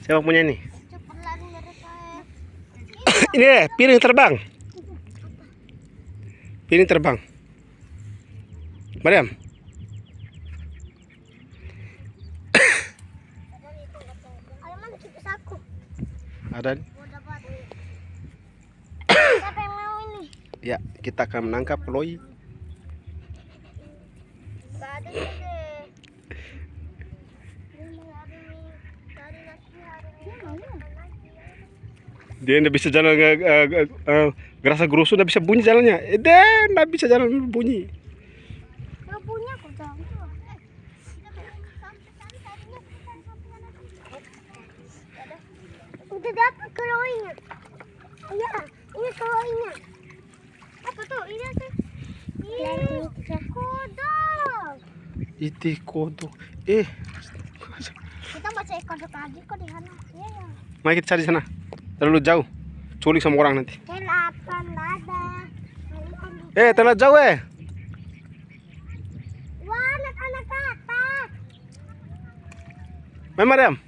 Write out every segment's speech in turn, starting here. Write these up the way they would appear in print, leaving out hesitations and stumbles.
Siapa punya ini? Ini deh, piring terbang. Piring terbang. Mariam. Ada. Siapa yang mau ini? Ya, kita akan menangkap Chloe. Gak ada deh. Dia nggak bisa jalan, gerasa gerusu nggak bisa bunyi jalannya. Dia nggak bisa jalan bunyi. Gak punya kok jalan. Udah dapat Chloe-nya. Iya, ini Chloe-nya. Apa tuh? Ini apa? Ini kodok. Itu kodok. Kita baca kodok lagi kok di sana. Iya ya. Mari kita cari sana. Terlalu jauh. Culik sama orang nanti. Delapan ada. Terlalu jauh Wah, anak-anak atas. Main Mariam.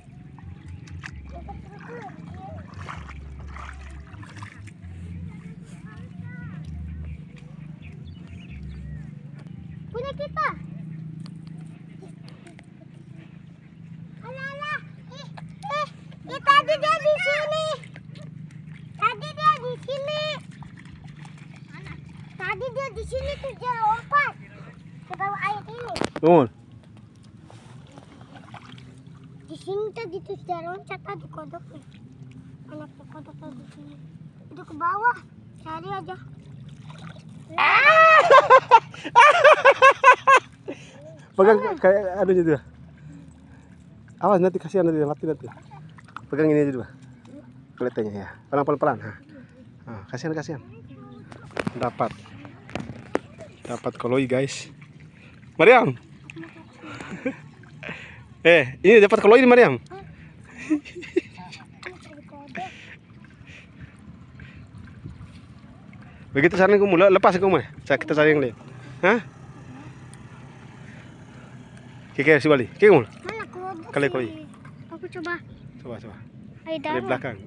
Punya kita. Alah. Tadi dia di sini. Tadi dia di sini tuh dia lompat ke bawah air ini. Tuh. Di sini tadi tuh dia loncat tadi kodoknya. Anak kodok tadi di sini. Itu ke bawah. Cari aja. Pegang kayak aduh gitu. Awas nanti kasihan nanti mati nanti. Pegang ini aja dulu. Kelihatannya ya. Pelan-pelan. Nah, kasihan. Dapat Chloe guys. Mariam. Ini dapat Chloe ini Mariam. Begitu saran kamu lepas kamu ya. Kita cari yang lain. Hah? Kiki si Bali. Kiki kamu. Mana kodok? Kali Chloe. Aku coba. Coba. Ayo Dari belakang.